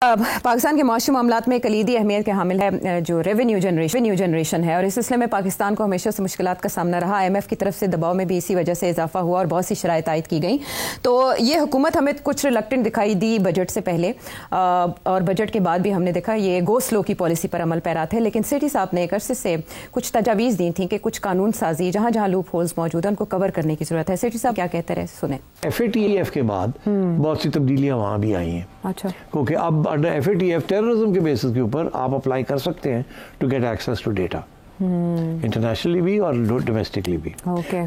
پاکستان کے معاشی معاملات میں کلیدی اہمیت کے حامل ہے جو ریونیو جنریشن ہے، اور اس سلسلے میں پاکستان کو ہمیشہ سے مشکلات کا سامنا رہا۔ IMF کی طرف سے دباؤ میں بھی اسی وجہ سے اضافہ ہوا اور بہت سی شرائط عائد کی گئیں۔ تو یہ حکومت ہمیں کچھ ریلکٹنٹ دکھائی دی بجٹ سے پہلے، اور بجٹ کے بعد بھی ہم نے دیکھا یہ گو سلو کی پالیسی پر عمل پیرا تھے، لیکن سیٹھی صاحب نے ایک عرصے سے کچھ تجاویز دی تھیں کہ کچھ قانون سازی جہاں جہاں لوپ ہولز موجود ہیں ان کو کور کرنے کی ضرورت ہے۔ سیٹھی صاحب کیا کہتے رہے، سنیں۔ FATF کے بعد بہت سی تبدیلیاں وہاں بھی آئی ہیں۔ اچھا، کیونکہ اب انڈر FATF ٹیررزم کے بیسس کے اوپر آپ اپلائی کر سکتے ہیں to get access to data, internationally بھی اور ڈومیسٹکلی بھی۔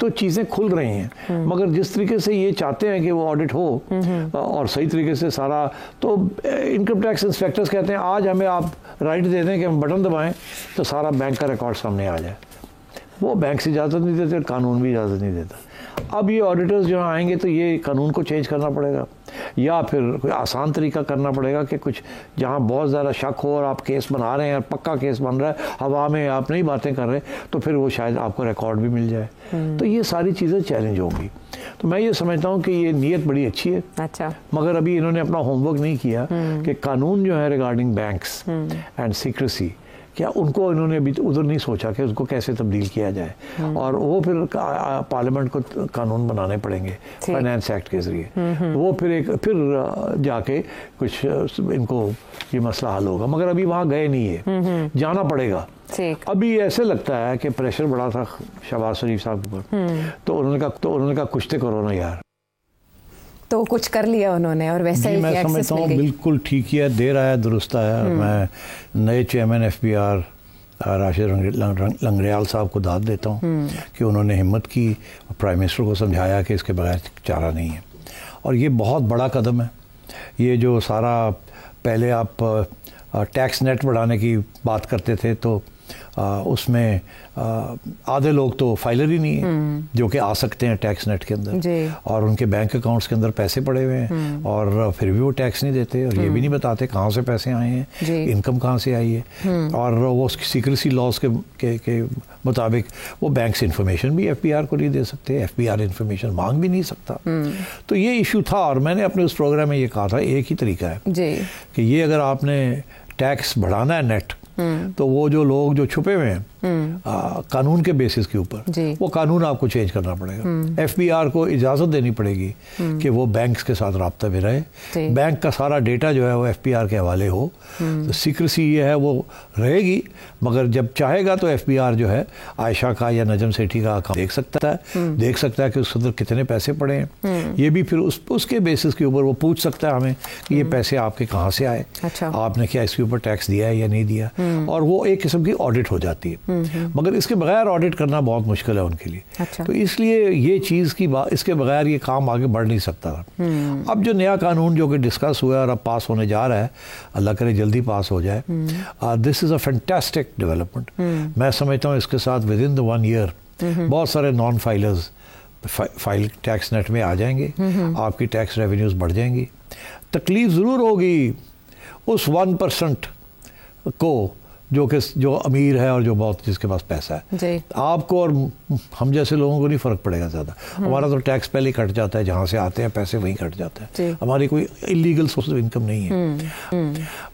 تو چیزیں کھل رہی ہیں، مگر جس طریقے سے یہ چاہتے ہیں کہ وہ آڈٹ ہو اور صحیح طریقے سے سارا، تو انکم ٹیکس انسپیکٹرز کہتے ہیں آج ہمیں آپ رائٹ دے دیں کہ ہم بٹن دبائیں تو سارا بینک کا ریکارڈ سامنے آ جائے۔ وہ بینک سے اجازت نہیں دیتے، قانون بھی اجازت نہیں دیتا۔ اب یہ آڈیٹرز جو آئیں گے تو یہ قانون کو چینج کرنا پڑے گا، یا پھر کوئی آسان طریقہ کرنا پڑے گا کہ کچھ جہاں بہت زیادہ شک ہو اور آپ کیس بنا رہے ہیں اور پکا کیس بن رہا ہے، ہوا میں آپ نہیں باتیں کر رہے، تو پھر وہ شاید آپ کو ریکارڈ بھی مل جائے۔ تو یہ ساری چیزیں چیلنج ہوں گی۔ تو میں یہ سمجھتا ہوں کہ یہ نیت بڑی اچھی ہے، اچھا، مگر ابھی انہوں نے اپنا ہوم ورک نہیں کیا کہ قانون جو ہے ریگارڈنگ بینکس اینڈ سیکریسی، کیا ان کو انہوں نے ابھی ادھر نہیں سوچا کہ اس کو کیسے تبدیل کیا جائے، اور وہ پھر پارلیمنٹ کو قانون بنانے پڑیں گے فائنانس ایکٹ کے ذریعے، وہ پھر جا کے کچھ ان کو یہ مسئلہ حل ہوگا۔ مگر ابھی وہاں گئے نہیں ہے، جانا پڑے گا۔ ابھی ایسے لگتا ہے کہ پریشر بڑا تھا شہباز شریف صاحب کے اوپر، تو انہوں نے کہا کچھ تو کرو نا یار، تو کچھ کر لیا انہوں نے، اور ویسا ہی میں سمجھتا ہوں بالکل ٹھیک ہے، دیر آیا درست آیا۔ میں نئے چیئرمین FBR راشد لنگریال صاحب کو داد دیتا ہوں کہ انہوں نے ہمت کی، پرائم منسٹر کو سمجھایا کہ اس کے بغیر چارہ نہیں ہے، اور یہ بہت بڑا قدم ہے۔ یہ جو سارا پہلے آپ ٹیکس نیٹ بڑھانے کی بات کرتے تھے تو اس میں آدھے لوگ تو فائلر ہی نہیں ہیں جو کہ آ سکتے ہیں ٹیکس نیٹ کے اندر، اور ان کے بینک اکاؤنٹس کے اندر پیسے پڑے ہوئے ہیں، اور پھر بھی وہ ٹیکس نہیں دیتے، اور یہ بھی نہیں بتاتے کہاں سے پیسے آئے ہیں، انکم کہاں سے آئی ہے، اور وہ سیکریسی لاز کے مطابق وہ بینک سے انفارمیشن بھی FBR کو نہیں دے سکتے، FBR انفارمیشن مانگ بھی نہیں سکتا۔ تو یہ ایشو تھا، اور میں نے اپنے اس پروگرام میں یہ کہا تھا ایک ہی طریقہ ہے کہ یہ اگر آپ نے ٹیکس بڑھانا ہے نیٹ، تو وہ جو لوگ جو چھپے ہوئے ہیں قانون کے بیسس کے اوپر، وہ قانون آپ کو چینج کرنا پڑے گا۔ FBR کو اجازت دینی پڑے گی کہ وہ بینکس کے ساتھ رابطہ میں رہے، بینک کا سارا ڈیٹا جو ہے وہ FBR کے حوالے ہو۔ تو سیکریسی یہ ہے وہ رہے گی، مگر جب چاہے گا تو FBR جو ہے عائشہ کا یا نجم سیٹھی کا اکاؤنٹ دیکھ سکتا ہے کہ اس اندر کتنے پیسے پڑے ہیں، یہ بھی پھر اس کے بیسس کے اوپر وہ پوچھ سکتا ہے ہمیں کہ یہ پیسے آپ کے کہاں سے آئے، آپ نے کیا اس کے اوپر ٹیکس دیا ہے یا نہیں دیا، اور وہ ایک قسم کی آڈٹ ہو جاتی ہے۔ مگر اس کے بغیر آڈٹ کرنا بہت مشکل ہے ان کے لیے، تو اس لیے یہ چیز کی اس کے بغیر یہ کام آگے بڑھ نہیں سکتا۔ اب جو نیا قانون جو کہ ڈسکس ہوا ہے اور اب پاس ہونے جا رہا ہے، اللہ کرے جلدی پاس ہو جائے، دس از اے فینٹاسٹک ڈیولپمنٹ۔ میں سمجھتا ہوں اس کے ساتھ ود ان دا 1 year بہت سارے non filers file tax net میں آ جائیں گے، آپ کی ٹیکس ریونیوز بڑھ جائیں گی۔ تکلیف ضرور ہوگی اس 1% کو جو امیر ہے اور جو بہت جس کے پاس پیسہ ہے، آپ کو اور ہم جیسے لوگوں کو نہیں فرق پڑے گا زیادہ۔ ہمارا تو ٹیکس پہلے کٹ جاتا ہے، جہاں سے آتے ہیں پیسے وہیں کٹ جاتا ہے، ہماری کوئی انلیگل سورس آف انکم نہیں ہے۔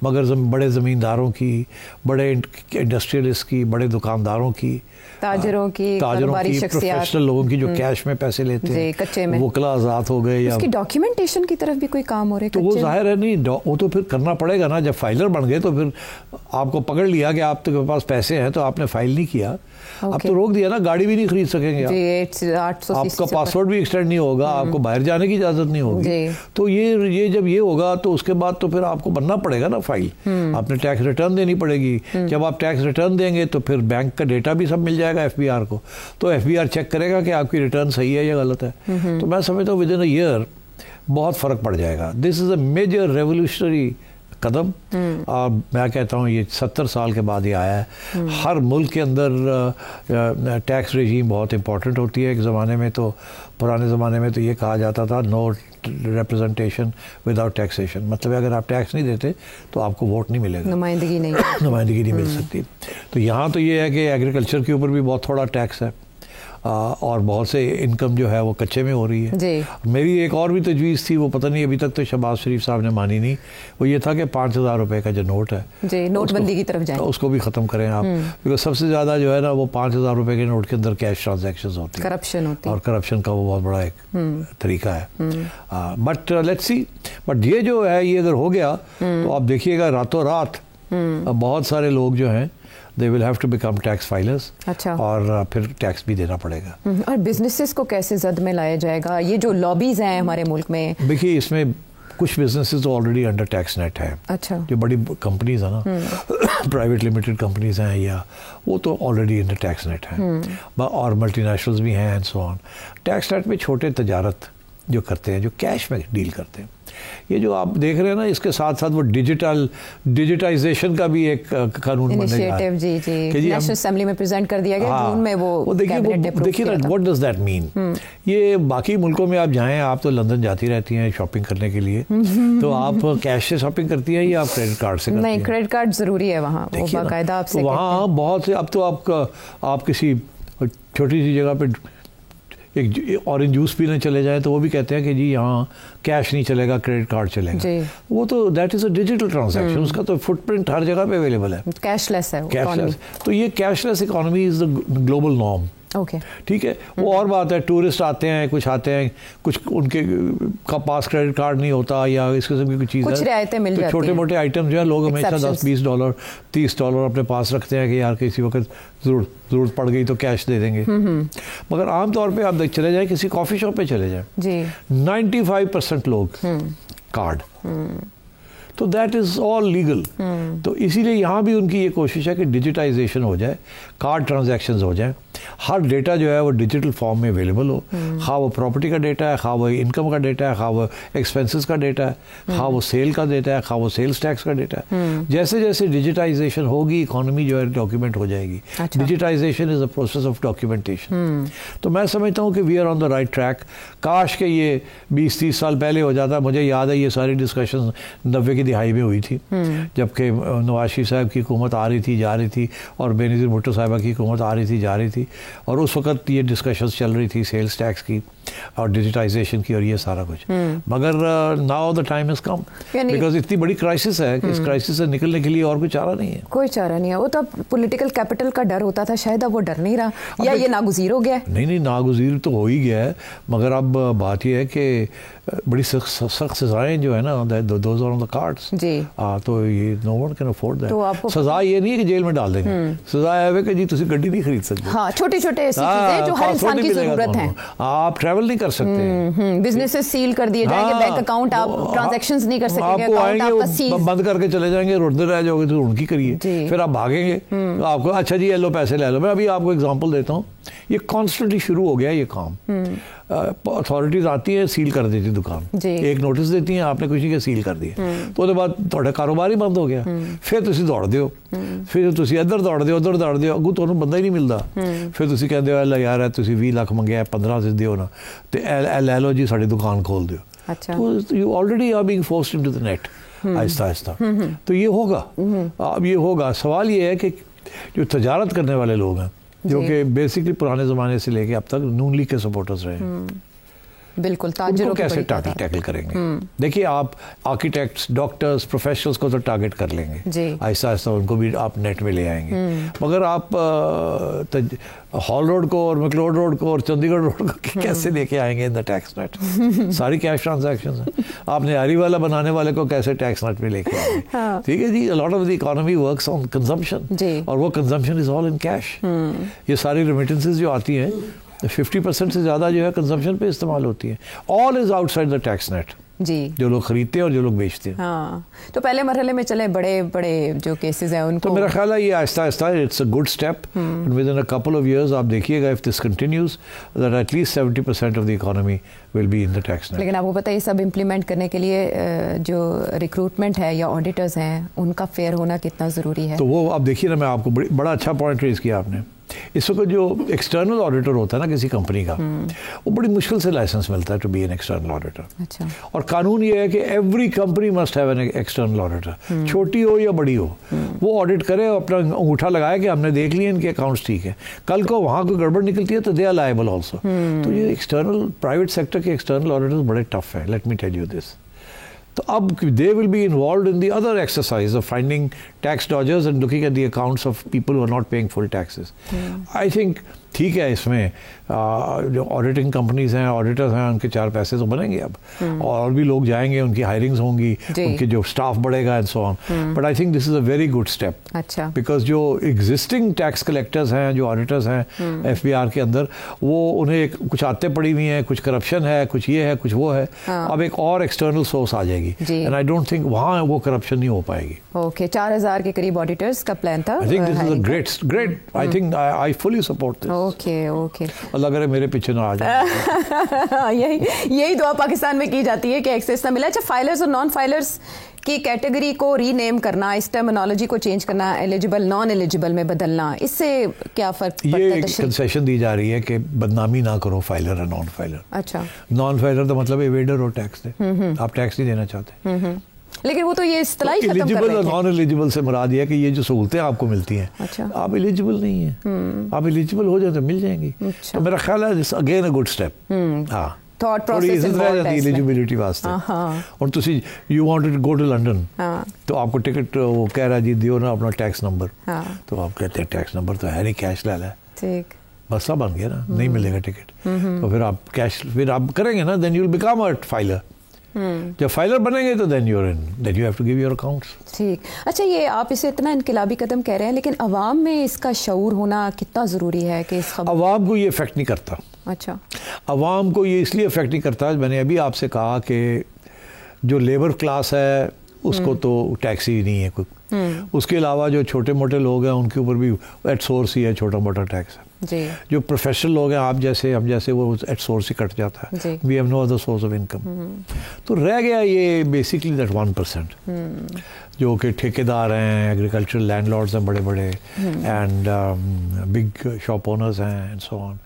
مگر بڑے زمینداروں کی، بڑے انڈسٹریلسٹ کی، بڑے دکانداروں کی، تاجروں کی پروفیشنل لوگوں کی جو کیش میں پیسے لیتے ہیں، وکلا آزاد ہو گئے، یا اس کی ڈاکیومنٹیشن کی طرف بھی کوئی کام ہو رہا ہے تو وہ ظاہر ہے نہیں، وہ تو پھر کرنا پڑے گا نا۔ جب فائلر بن گئے تو پھر آپ کو پکڑ لیا کہ آپ کے پاس پیسے ہیں تو آپ نے فائل نہیں کیا، اب تو روک دیا نا، گاڑی بھی نہیں خرید سکیں گے آپ کا پاسورڈ بھی ایکسٹینڈ نہیں ہوگا، آپ کو باہر جانے کی اجازت نہیں ہوگی۔ تو یہ جب یہ ہوگا تو اس کے بعد تو پھر آپ کو بننا پڑے گا نا فائل، آپ نے ٹیکس ریٹرن دینی پڑے گی۔ جب آپ ٹیکس ریٹرن دیں گے تو پھر بینک کا ڈیٹا بھی سب مل جائے گا FBR کو، تو FBR چیک کرے گا کہ آپ کی ریٹرن صحیح ہے یا غلط ہے۔ تو میں سمجھتا ہوں ود ان اے ایئر بہت فرق پڑ جائے گا۔ دس از اے میجر ریولیوشنری قدم، اور میں کہتا ہوں یہ 70 سال کے بعد یہ آیا ہے۔ ہر ملک کے اندر ٹیکس ریجیم بہت امپورٹنٹ ہوتی ہے۔ ایک زمانے میں تو، پرانے زمانے میں تو یہ کہا جاتا تھا نو ریپرزنٹیشن وداؤٹ ٹیکسیشن، مطلب اگر آپ ٹیکس نہیں دیتے تو آپ کو ووٹ نہیں ملے گا، نمائندگی نہیں مل سکتی۔ تو یہاں تو یہ ہے کہ ایگریکلچر کے اوپر بھی بہت تھوڑا ٹیکس ہے، اور بہت سے انکم جو ہے وہ کچے میں ہو رہی ہے جی. میری ایک اور بھی تجویز تھی, وہ پتہ نہیں ابھی تک تو شہباز شریف صاحب نے مانی نہیں, وہ یہ تھا کہ 5,000 روپے کا جو نوٹ ہے جی نوٹ بندی کی طرف جائیں, اس کو بھی ختم کریں آپ, کیونکہ سب سے زیادہ جو ہے نا وہ 5,000 روپے کے نوٹ کے اندر کیش ٹرانزیکشنز ہوتی ہیں, کرپشن ہوتی ہے, اور کرپشن کا وہ بہت بڑا ایک طریقہ ہے. بٹ لیٹس سی, بٹ یہ جو ہے یہ اگر ہو گیا تو آپ دیکھیے گا راتوں رات بہت سارے لوگ جو ہیں they will have to become tax filers, اور پھر ٹیکس بھی دینا پڑے گا. اور بزنسز کو کیسے زد میں لایا جائے گا؟ یہ جو لابیز ہیں ہمارے ملک میں, دیکھیے اس میں کچھ بزنسز تو آلریڈی انڈر ٹیکس نیٹ ہے. اچھا, جو بڑی کمپنیز ہیں نا, پرائیویٹ لمیٹڈ کمپنیز ہیں یا وہ تو آلریڈی انڈر ٹیکس نیٹ ہیں, اور ملٹی نیشنلز بھی ہیں and so on. Tax net میں چھوٹے تجارت جو کرتے ہیں, جو کیش میں ڈیل کرتے ہیں, یہ جو آپ دیکھ رہے ہیں نا, اس کے ساتھ ساتھ وہ ڈیجیٹائزیشن کا بھی ایک قانون بننے جا رہا ہے. جی جی نیشنل اسمبلی میں پریزنٹ کر دیا گیا جون میں. وہ دیکھیے نا, واٹ ڈز دیٹ مین. یہ باقی ملکوں میں آپ جائیں, آپ تو لندن جاتی رہتی ہیں شاپنگ کرنے کے لیے, تو آپ کیش سے شاپنگ کرتی ہیں یا آپ کریڈٹ کارڈ سے کرتی ہیں؟ نہیں, کریڈٹ کارڈ ضروری ہے وہاں, وہ باقاعدہ آپ سے وہاں بہت سے. اب تو آپ کسی چھوٹی سی جگہ پہ ایک اورنج جوس پینے چلے جائیں تو وہ بھی کہتے ہیں کہ جی یہاں کیش نہیں چلے گا, کریڈٹ کارڈ چلے گا. وہ تو that is a digital transaction, اس کا تو فٹ پرنٹ ہر جگہ پہ اویلیبل ہے, کیش لیس ہے. تو یہ cash less economy is the global norm. ٹھیک ہے, وہ اور بات ہے, ٹورسٹ آتے ہیں, کچھ آتے ہیں, کچھ ان کے پاس کریڈٹ کارڈ نہیں ہوتا یا اس قسم کی کوئی چیز ہے, تو چھوٹے موٹے آئٹم جو ہے لوگ ہمیشہ $10-20 $30 اپنے پاس رکھتے ہیں کہ یار کسی وقت ضرورت پڑ گئی تو کیش دے دیں گے. مگر عام طور پہ آپ چلے جائیں, کسی کافی شاپ پہ چلے جائیں, 95% لوگ کارڈ, تو دیٹ از آل لیگل. تو اسی لیے یہاں بھی ان کی یہ کوشش ہے کہ ڈیجیٹائزیشن ہو جائے, کارڈ ٹرانزیکشنز ہو جائیں, ہر ڈیٹا جو ہے وہ ڈیجیٹل فارم میں اویلیبل ہو, خواہ وہ پراپرٹی کا ڈیٹا ہے, خواہ وہ انکم کا ڈیٹا ہے, خواہ وہ ایکسپینسز کا ڈیٹا ہے, خواہ وہ سیل کا ڈیٹا ہے, خواہ وہ سیلز ٹیکس کا ڈیٹا ہے. جیسے جیسے ڈیجیٹائزیشن ہوگی اکانومی جو ہے ڈاکیومنٹ ہو جائے گی. Digitization is a process of documentation. تو میں سمجھتا ہوں کہ we are on the right track. کاش کہ یہ 20-30 سال پہلے ہو جاتا. مجھے یاد ہے یہ ساری ڈسکشن 90 کی دہائی میں ہوئی تھی, جبکہ نواز شریف صاحب کی حکومت آ رہی تھی جا رہی تھی, اور بینظیر بھٹو صاحبہ کی حکومت آ رہی تھی جا رہی تھی, اور اس وقت یہ ڈسکشنز چل رہی تھی سیلز ٹیکس کی اور ڈیجیٹائزیشن کی اور یہ سارا کچھ. مگر now the time is come, because اتنی بڑی کرائسس ہے کہ اس کرائسس سے نکلنے کے لیے اور کوئی چارہ نہیں ہے. کوئی چارہ نہیں ہے. وہ تو پولیٹیکل کیپٹل کا ڈر ہوتا تھا, شاید اب وہ ڈر نہیں رہا, یا یہ ناگزیر ہو گیا. نہیں, ناگزیر تو ہو ہی گیا ہے, مگر اب بات یہ ہے کہ بڑی سخت سزائیں جو ہے نا, those are on the cards. جی, تو یہ no one can afford that. سزا یہ نہیں ہے کہ جیل میں ڈال دیں گے, سزا ہے کہ جی تسی گڈی نہیں خرید سکتے. ہاں, چھوٹی چھوٹے ایسی چیزیں جو ہر انسان کی ضرورت ہیں. آپ ٹریول نہیں کر سکتے, بزنس سیل کر دیے جائیں گے, بینک اکاؤنٹ آپ ٹرانزیکشنز نہیں کر سکیں گے, اکاؤنٹ آپ کا سیل بند کر کے چلے جائیں گے, روڈ رہ جاؤ گے تو ان کی کریے, پھر آپ بھاگیں گے. آپ کو اچھا جی لو پیسے لے لو. میں ابھی آپ کو اگزامپل دیتا ہوں, یہ کانسٹنٹلی شروع ہو گیا یہ کام. اتھارٹیز آتی ہیں, سیل کر دیتی دکان, ایک نوٹس دیتی ہیں, آپ نے کچھ نہیں کہ سیل کر دیا, تو اس کے بعد تھوڑا کاروبار ہی بند ہو گیا. پھر تسی دوڑ دیو, پھر تسی ادھر دوڑ دیو, ادھر دوڑ دیو, اگوں تمہیں بندہ ہی نہیں ملتا. پھر تسی کہتے ہو اللہ یار تسی 20 لاکھ منگیا, 15 سے دیو نا, تو لے لو جی ساری دکان کھول دیو. تو you already are being forced into the net آہستہ آہستہ. تو یہ ہوگا, اب یہ ہوگا. سوال یہ ہے کہ جو تجارت کرنے والے لوگ ہیں, جو کہ بیسکلی پرانے زمانے سے لے کے اب تک نون لیگ کے سپورٹرز رہے ہیں, بالکل تاجروں کو کیسے ٹیکل کریں گے. دیکھیے آپ آرکیٹیکٹس, ڈاکٹرز, پروفیشنلز کو تو ٹارگٹ کر لیں گے, آہستہ آہستہ ان کو بھی آپ نیٹ میں لے آئیں گے. مگر آپ ہال روڈ کو اور مکلوڈ روڈ کو اور چندی گڑھ روڈ کو کیسے لے کے آئیں گے ان دا ٹیکس نیٹ؟ ساری کیش ٹرانزیکشنز ہیں. آپ نے ہری والا بنانے والے کو کیسے ٹیکس نیٹ میں لے کے آئیں گے؟ ٹھیک ہے جی, lot of the economy works on consumption, اور وہ کنزمپشن از آل ان کیش. یہ ساری ریمیٹنسز جو آتی ہیں 50% سے زیادہ جو ہے کنزمپشن پہ استعمال ہوتی ہے. All is outside the tax net. جی, جو لوگ خریدتے ہیں اور جو لوگ بیچتے ہیں. ہاں, تو پہلے مرحلے میں چلے بڑے بڑے جو کیسز ہیں ان کو, تو میرا خیال ہے یہ آہستہ آہستہ it's a good step. With in a couple of years آپ دیکھیے گا, if this continues, that at least 70% of the economy will be in the tax net. لیکن آپ کو پتہ ہے یہ سب امپلیمنٹ کرنے کے لیے جو ریکروٹمنٹ ہے یا آڈیٹرز ہیں ان کا فیئر ہونا کتنا ضروری ہے. تو وہ آپ دیکھیے نا, میں آپ کو بڑا اچھا پوائنٹ ریز کیا آپ نے. اس وقت جو ایکسٹرنل آڈیٹر ہوتا ہے نا کسی کمپنی کا, وہ بڑی مشکل سے لائسنس ملتا ہے to be an external auditor. اچھا. اور قانون یہ ہے کہ every company must have an external auditor, چھوٹی ہو یا بڑی ہو, وہ آڈٹ کرے, اپنا انگوٹھا لگائے کہ ہم نے دیکھ لیے ان کے اکاؤنٹس ٹھیک ہے, کل کو وہاں کوئی گڑبڑ نکلتی ہے تو دے آر لائبل آلسو. تو یہ ایکسٹرنل پرائیویٹ سیکٹر کے ایکسٹرنل آڈیٹرز بڑے ٹف ہیں, let me tell you this. تو اب they will be involved in the other exercise of finding tax dodgers and looking at the accounts of people who are not paying full taxes. I think ٹھیک ہے, اس میں جو auditing companies ہیں, auditors ہیں, ان کے 4 پیسے تو بنیں گے اب, اور بھی لوگ جائیں گے, ان کی ہائرنگز ہوں گی, ان کے جو اسٹاف بڑھے گا and so on. But I think this is a very good step. اچھا. بیکاز جو ایگزسٹنگ ٹیکس کلیکٹرز ہیں, جو آڈیٹرز ہیں ایف بی آر کے اندر, وہ انہیں کچھ آتے پڑی ہوئی ہیں, کچھ کرپشن ہے, کچھ یہ ہے, کچھ وہ ہے. اب ایک اور ایکسٹرنل سورس آ جائے گی, اینڈ آئی ڈونٹ تھنک وہاں وہ کرپشن نہیں ہو پائے گی. اوکے. 4000 کے قریب آڈیٹرز کا پلان تھا. I think this is a great. I think I fully support this. Okay. اللہ کرے میرے پیچھے نہ آ جائے. یہی دعا پاکستان میں کی جاتی ہے کہ ایکسیس نہ ملے. اچھا, فائلرز اور نان فائلرز کی کیٹیگری کو ری نیم کرنا, اس ٹرمینالوجی کو چینج کرنا, ایلیجیبل نان ایلیجیبل میں بدلنا, اس سے کیا فرق پڑتا ہے؟ یہ کنسیشن دی جا رہی ہے کہ بدنامی نہ کرو فائلر اور نان فائلر. اچھا. نان فائلر کا مطلب ایویڈر ہو ٹیکس دے, آپ ٹیکس نہیں دینا چاہتے. لیکن وہ تو یہ اصطلاحی ختم کر رہے ایلیجیبل اور نان ایلیجیبل سے مراد یہ ہے کہ یہ جو سہولتیں آپ کو ملتی ہیں, آپ ایلیجیبل نہیں ہیں, آپ ایلیجیبل ہو جائیں تو مل جائیں گی. تو میرا خیال ہے اگین اے گڈ اسٹیپ. ہاں, تھاٹ پروسیس ایلیجیبلٹی واسطے. اور تسی you want to go to London, تو آپ کو ٹکٹ وہ کہہ رہا جی دیو نا اپنا ٹیکس نمبر, تو آپ کہتے ہیں ٹیکس نمبر تو ہے نہیں, کیش لے لے. ٹھیک, بس اب بن گیا نا, نہیں ملے گا ٹکٹ. تو پھر آپ کیش پھر آپ کریں گے نا, then you will become a filer. جب فائلر بنیں گے تو then you have to give your accounts. ٹھیک. اچھا, یہ آپ اسے اتنا انقلابی قدم کہہ رہے ہیں, لیکن عوام میں اس کا شعور ہونا کتنا ضروری ہے کہ اس خبر؟ عوام کو یہ افیکٹ نہیں کرتا. اچھا. عوام کو یہ اس لیے افیکٹ نہیں کرتا, میں نے ابھی آپ سے کہا کہ جو لیبر کلاس ہے اس کو تو ٹیکس ہی نہیں ہے کوئی. اس کے علاوہ جو چھوٹے موٹے لوگ ہیں ان کے اوپر بھی ایٹ سورس ہی ہے چھوٹا موٹا ٹیکس ہے. جو پروفیشنل لوگ ہیں, آپ جیسے ہم جیسے, وہ ایٹ سورس ہی کٹ جاتا ہے. We have no other source of income. تو رہ گیا یہ بیسکلی دیٹ 1%, جو کہ ٹھیکیدار ہیں, ایگریکلچرل لینڈ لارڈز ہیں بڑے بڑے, اینڈ بگ شاپ اونرز ہیں اینڈ سو آن.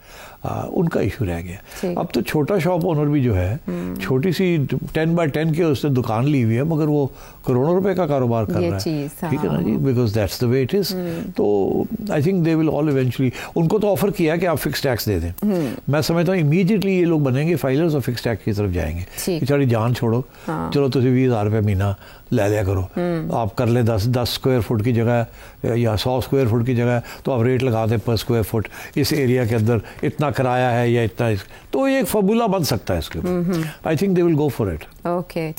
ان کا ایشو رہ گیا. اب تو چھوٹا شاپ اونر بھی جو ہے, چھوٹی سی 10x10 کے اس نے دکان لی ہوئی ہے, مگر وہ کروڑوں روپے کا کاروبار کر رہا ہے. ٹھیک ہے نا جی, because that's the way it is. تو I think they will all eventually, ان کو تو آفر کیا کہ آپ فکس ٹیکس دے دیں. میں سمجھتا ہوں امیڈیٹلی یہ لوگ بنیں گے فائلرز اور فکس ٹیکس کی طرف جائیں گے. بیچاری جان چھوڑو, چلو تو 20,000 روپے مہینہ لے لیا کرو, آپ کر لیں 10 اسکوائر فٹ کی جگہ یا 100 اسکوائر فٹ کی جگہ, تو آپ ریٹ لگا دیں پر اسکوائر فٹ, اس ایریا کے اندر اتنا کرایہ ہے یا اتنا, تو یہ ایک فارمولا بن سکتا ہے اس کے اوپر. I think they will go for it. Okay.